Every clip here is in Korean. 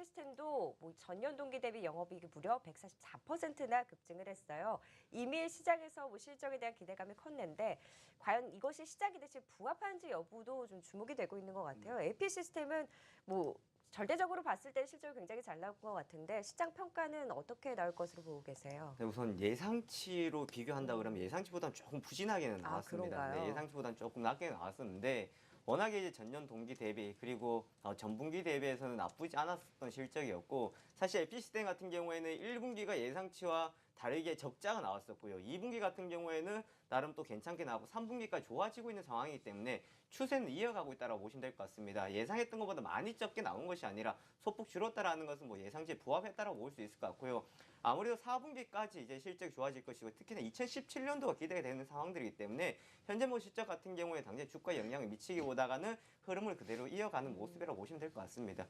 시스템도 뭐 전년 동기 대비 영업이익이 무려 144%나 급증을 했어요. 이미 시장에서 뭐 실적에 대한 기대감이 컸는데 과연 이것이 시장 기대치에 부합하는지 여부도 좀 주목이 되고 있는 것 같아요. AP 시스템은 뭐 절대적으로 봤을 때 실적이 굉장히 잘 나올 것 같은데 시장 평가는 어떻게 나올 것으로 보고 계세요? 네, 우선 예상치로 비교한다 그러면 예상치보다는 조금 부진하게는 아, 나왔습니다. 네, 그런가요? 예상치보다는 조금 낮게 나왔었는데 워낙에 이제 전년 동기 대비 그리고 전분기 대비해서는 나쁘지 않았던 실적이었고 사실 에피시스템 같은 경우에는 1분기가 예상치와 다르게 적자가 나왔었고요. 2분기 같은 경우에는 나름 또 괜찮게 나오고 3분기까지 좋아지고 있는 상황이기 때문에 추세는 이어가고 있다고 보시면 될 것 같습니다. 예상했던 것보다 많이 적게 나온 것이 아니라 소폭 줄었다라는 것은 뭐 예상치에 부합했다라고 볼 수 있을 것 같고요. 아무래도 4분기까지 이제 실적이 좋아질 것이고 특히나 2017년도가 기대가 되는 상황들이기 때문에 현재 뭐 실적 같은 경우에 당장 주가에 영향을 미치기보다는 흐름을 그대로 이어가는 모습이라고 보시면 될 것 같습니다.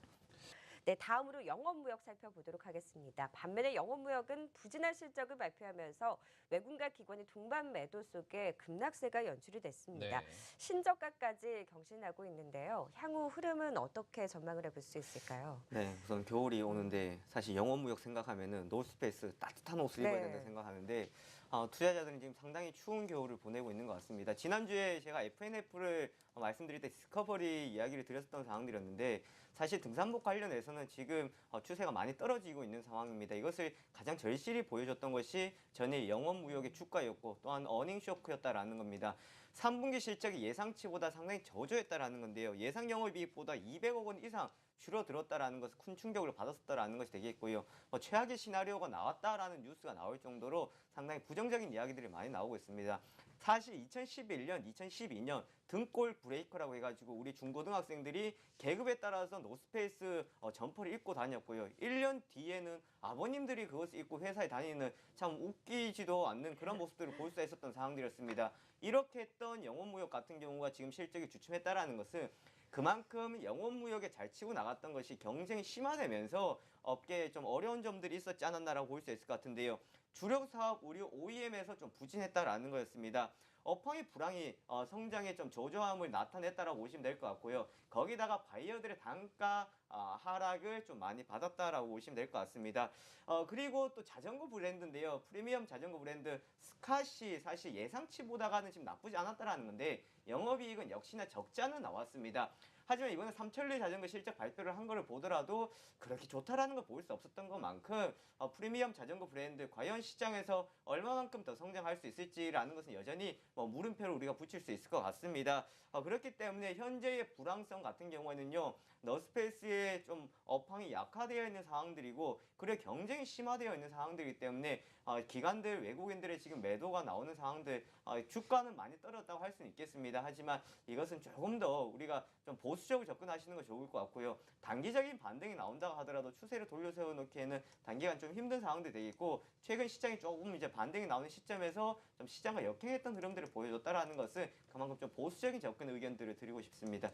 네, 다음으로 영업무역 살펴보도록 하겠습니다. 반면에 영업무역은 부진한 실적을 발표하면서 외국인과 기관의 동반 매도 속에 급락세가 연출이 됐습니다. 네. 신저가까지 경신하고 있는데요. 향후 흐름은 어떻게 전망을 해볼 수 있을까요? 네, 우선 겨울이 오는데 사실 영업무역 생각하면은 노스페이스 따뜻한 옷을 입어야 된다 네. 생각하는데 투자자들은 지금 상당히 추운 겨울을 보내고 있는 것 같습니다. 지난주에 제가 FNF를 말씀드릴 때 디스커버리 이야기를 드렸었던 상황들이었는데 사실 등산복 관련해서는 지금 추세가 많이 떨어지고 있는 상황입니다. 이것을 가장 절실히 보여줬던 것이 전일 영업무역의 주가였고 또한 어닝 쇼크였다라는 겁니다. 3분기 실적이 예상치보다 상당히 저조했다라는 건데요. 예상 영업이익보다 200억 원 이상 줄어들었다라는 것은 큰 충격을 받았었다라는 것이 되겠고요. 최악의 시나리오가 나왔다라는 뉴스가 나올 정도로 상당히 부정적인 이야기들이 많이 나오고 있습니다. 사실 2011년, 2012년 등골 브레이커라고 해가지고 우리 중고등학생들이 계급에 따라서 노스페이스 점퍼를 입고 다녔고요. 1년 뒤에는 아버님들이 그것을 입고 회사에 다니는 참 웃기지도 않는 그런 모습들을 볼 수 있었던 상황들이었습니다. 이렇게 했던 영업무역 같은 경우가 지금 실적이 주춤했다라는 것은 그만큼 영업무역에 잘 치고 나갔던 것이 경쟁이 심화되면서 업계에 좀 어려운 점들이 있었지 않았나라고 볼 수 있을 것 같은데요. 주력 사업 우리 OEM에서 좀 부진했다라는 거였습니다. 업황의 불황이 성장에 좀 저조함을 나타냈다라고 보시면 될 것 같고요. 거기다가 바이어들의 단가 하락을 좀 많이 받았다라고 보시면 될 것 같습니다. 그리고 또 자전거 브랜드인데요. 프리미엄 자전거 브랜드 스캇이 사실 예상치보다가는 지금 나쁘지 않았다라는 건데 영업이익은 역시나 적자는 나왔습니다. 하지만 이번에 삼천리 자전거 실적 발표를 한 거를 보더라도 그렇게 좋다라는 걸 볼 수 없었던 것만큼 프리미엄 자전거 브랜드 과연 시장에서 얼마만큼 더 성장할 수 있을지라는 것은 여전히 물음표를 우리가 붙일 수 있을 것 같습니다. 그렇기 때문에 현재의 불황성 같은 경우에는요. 너스페이스의 좀 업황이 약화되어 있는 상황들이고 그리고 경쟁이 심화되어 있는 상황들이기 때문에 기관들 외국인들의 지금 매도가 나오는 상황들 주가는 많이 떨어졌다고 할 수는 있겠습니다. 하지만 이것은 조금 더 우리가 좀 보수적으로 접근하시는 거 좋을 것 같고요. 단기적인 반등이 나온다고 하더라도 추세를 돌려 세워놓기에는 단기간 좀 힘든 상황도 되겠고 최근 시장이 조금 이제 반등이 나오는 시점에서 좀 시장과 역행했던 흐름들을 보여줬다라는 것은 그만큼 좀 보수적인 접근 의견들을 드리고 싶습니다.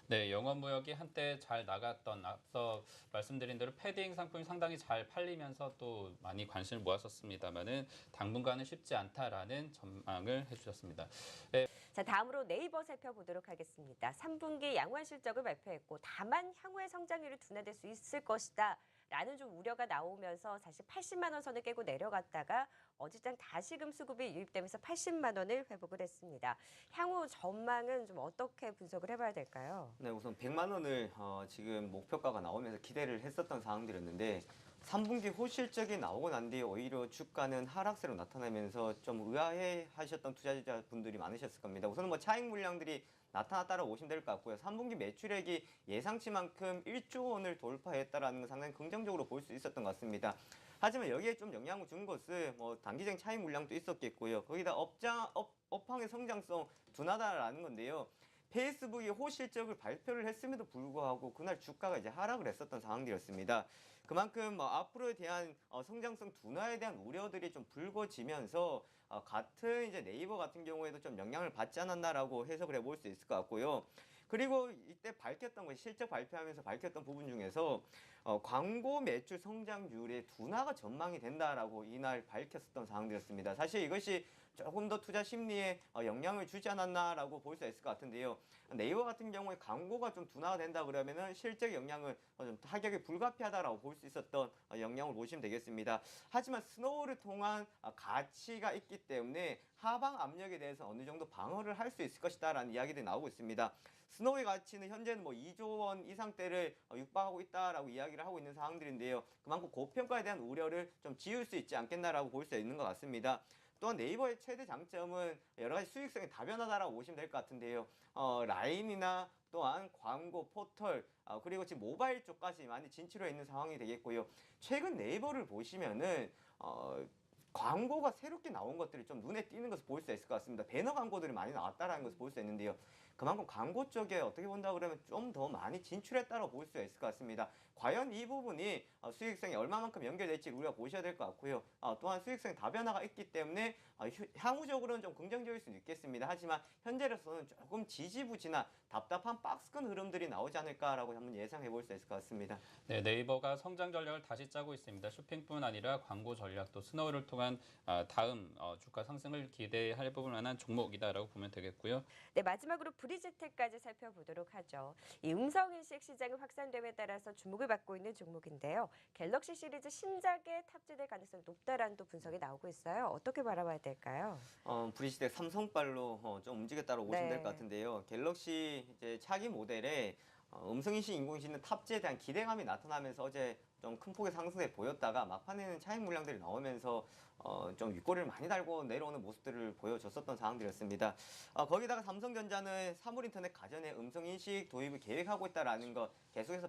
네, 영업무역이 한때 잘 나갔던 앞서 말씀드린 대로 패딩 상품이 상당히 잘 팔리면서 또 많이 관심을 모았었습니다만은 당분간은 쉽지 않다라는 전망을 해주셨습니다. 네. 자, 다음으로 네이버 살펴보도록 하겠습니다. 3분기 양호한 실적을 발표했고 다만 향후의 성장률이 둔화될 수 있을 것이다. 라는 좀 우려가 나오면서 사실 80만 원 선을 깨고 내려갔다가 어제장 다시금 수급이 유입되면서 80만 원을 회복을 했습니다. 향후 전망은 좀 어떻게 분석을 해봐야 될까요? 네, 우선 100만 원을 지금 목표가가 나오면서 기대를 했었던 상황들이었는데 3분기 호실적이 나오고 난 뒤에 오히려 주가는 하락세로 나타나면서 좀 의아해 하셨던 투자자분들이 많으셨을 겁니다. 우선은 차익 물량들이 나타났다고 보시면 될 것 같고요. 3분기 매출액이 예상치만큼 1조 원을 돌파했다라는 건 상당히 긍정적으로 볼 수 있었던 것 같습니다. 하지만 여기에 좀 영향을 준 것은 단기적인 차익 물량도 있었겠고요. 거기다 업황의 성장성 둔하다라는 건데요. 페이스북이 호실적을 발표를 했음에도 불구하고 그날 주가가 이제 하락을 했었던 상황들이었습니다. 그만큼 앞으로에 대한 성장성 둔화에 대한 우려들이 좀 불거지면서 같은 이제 네이버 같은 경우에도 좀 영향을 받지 않았나라고 해석을 해볼 수 있을 것 같고요. 그리고 이때 밝혔던 것이 실적 발표하면서 밝혔던 부분 중에서 광고 매출 성장률의 둔화가 전망이 된다라고 이날 밝혔었던 상황들이었습니다. 사실 이것이 조금 더 투자 심리에 영향을 주지 않았나라고 볼 수 있을 것 같은데요. 네이버 같은 경우에 광고가 좀 둔화가 된다 그러면은 실제 영향은 좀 타격이 불가피하다라고 볼 수 있었던 영향을 보시면 되겠습니다. 하지만 스노우를 통한 가치가 있기 때문에 하방 압력에 대해서 어느 정도 방어를 할 수 있을 것이다라는 이야기들이 나오고 있습니다. 스노우의 가치는 현재는 뭐 2조 원 이상대를 육박하고 있다라고 이야기를 하고 있는 상황들인데요. 그만큼 고평가에 대한 우려를 좀 지울 수 있지 않겠나라고 볼 수 있는 것 같습니다. 또한 네이버의 최대 장점은 여러 가지 수익성이 다변화다라고 보시면 될 것 같은데요. 라인이나 또한 광고, 포털, 그리고 지금 모바일 쪽까지 많이 진출해 있는 상황이 되겠고요. 최근 네이버를 보시면은 광고가 새롭게 나온 것들이 좀 눈에 띄는 것을 볼 수 있을 것 같습니다. 배너 광고들이 많이 나왔다라는 것을 볼 수 있는데요. 그만큼 광고 쪽에 어떻게 본다 그러면 좀 더 많이 진출했다고 볼 수 있을 것 같습니다. 과연 이 부분이 수익성이 얼마만큼 연결될지 우리가 보셔야 될 것 같고요. 또한 수익성이 다변화가 있기 때문에 향후적으로는 좀 긍정적일 수는 있겠습니다. 하지만 현재로서는 조금 지지부진한 답답한 박스권 흐름들이 나오지 않을까라고 한번 예상해 볼 수 있을 것 같습니다. 네, 네이버가 성장 전략을 다시 짜고 있습니다. 쇼핑뿐 아니라 광고 전략도 스노우를 통한 다음 주가 상승을 기대할 만한 종목이다라고 보면 되겠고요. 네, 마지막으로 브리지텍까지 살펴보도록 하죠. 이 음성인식 시장이 확산됨에 따라서 주목을 받고 있는 종목인데요. 갤럭시 시리즈 신작에 탑재될 가능성이 높다라는 또 분석이 나오고 있어요. 어떻게 바라봐야 될까요? 브리지텍 삼성발로 좀 움직였다고 보시면 될 것 네. 같은데요. 갤럭시 이제 차기 모델에 음성인식, 인공지능 탑재에 대한 기대감이 나타나면서 어제 좀 큰 폭의 상승세 보였다가 막판에는 차익 물량들이 나오면서 좀 윗꼬리를 많이 달고 내려오는 모습들을 보여줬었던 상황들이었습니다. 거기다가 삼성전자는 사물인터넷 가전에 음성인식 도입을 계획하고 있다라는 것 계속해서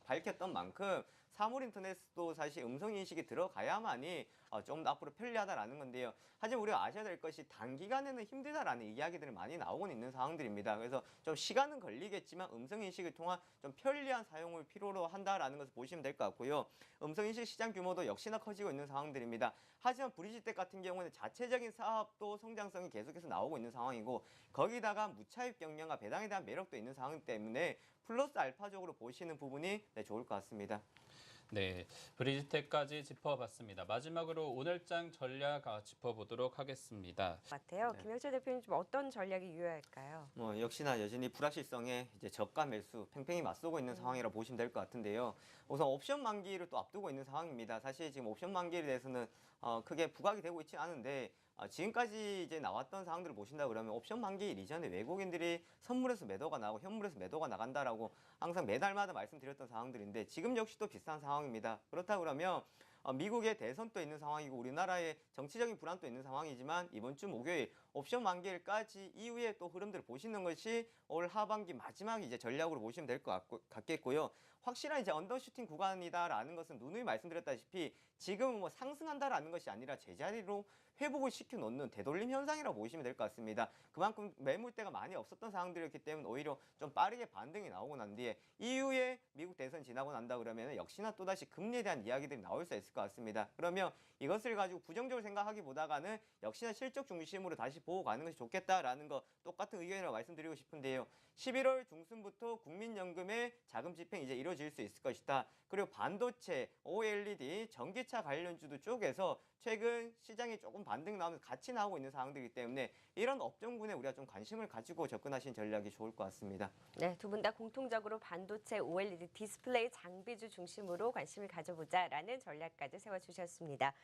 밝혔던 만큼 사물인터넷도 사실 음성인식이 들어가야만이 좀 더 앞으로 편리하다라는 건데요. 하지만 우리가 아셔야 될 것이 단기간에는 힘들다라는 이야기들이 많이 나오고 있는 상황들입니다. 그래서 좀 시간은 걸리겠지만 음성인식을 통한 좀 편리한 사용을 필요로 한다라는 것을 보시면 될 것 같고요. 음성인식 시장 규모도 역시나 커지고 있는 상황들입니다. 하지만 브리지텍 같은 경우는 자체적인 사업도 성장성이 계속해서 나오고 있는 상황이고 거기다가 무차입 경영과 배당에 대한 매력도 있는 상황 때문에 플러스 알파적으로 보시는 부분이 좋을 것 같습니다. 네, 브리지텍까지 짚어봤습니다. 마지막으로 오늘장 전략 짚어보도록 하겠습니다. 같아요. 네. 김영철 대표님 좀 어떤 전략이 유효할까요? 역시나 여전히 불확실성에 이제 저가 매수 팽팽히 맞서고 있는 상황이라 보시면 될 것 같은데요. 우선 옵션 만기를 또 앞두고 있는 상황입니다. 사실 지금 옵션 만기에 대해서는 크게 부각이 되고 있지 않은데 지금까지 이제 나왔던 사항들을 보신다 그러면 옵션 만기일 이전에 외국인들이 선물에서 매도가 나오고 현물에서 매도가 나간다라고 항상 매달마다 말씀드렸던 상황들인데 지금 역시 또 비슷한 상황입니다. 그렇다 그러면 미국의 대선도 있는 상황이고 우리나라의 정치적인 불안도 있는 상황이지만 이번 주 목요일 옵션 만기일까지 이후에 또 흐름들을 보시는 것이 올 하반기 마지막 이제 전략으로 보시면 될 것 같겠고요. 확실한 이제 언더슈팅 구간이다라는 것은 누누이 말씀드렸다시피 지금은 뭐 상승한다라는 것이 아니라 제자리로 회복을 시켜 놓는 되돌림 현상이라고 보시면 될 것 같습니다. 그만큼 매물대가 많이 없었던 상황들이었기 때문에 오히려 좀 빠르게 반등이 나오고 난 뒤에 이후에 미국 대선 지나고 난다 그러면 역시나 또다시 금리에 대한 이야기들이 나올 수 있을 것 같습니다. 그러면 이것을 가지고 부정적으로 생각하기보다는 역시나 실적 중심으로 다시 보고 가는 것이 좋겠다라는 거 똑같은 의견이라고 말씀드리고 싶은데요. 11월 중순부터 국민연금의 자금 집행 이제 이루어질 수 있을 것이다. 그리고 반도체, OLED, 전기차 관련주도 쪽에서 최근 시장이 조금 반등 나오면서 같이 나오고 있는 상황들이기 때문에 이런 업종군에 우리가 좀 관심을 가지고 접근하시는 전략이 좋을 것 같습니다. 네, 두 분 다 공통적으로 반도체, OLED 디스플레이 장비주 중심으로 관심을 가져보자라는 전략까지 세워주셨습니다.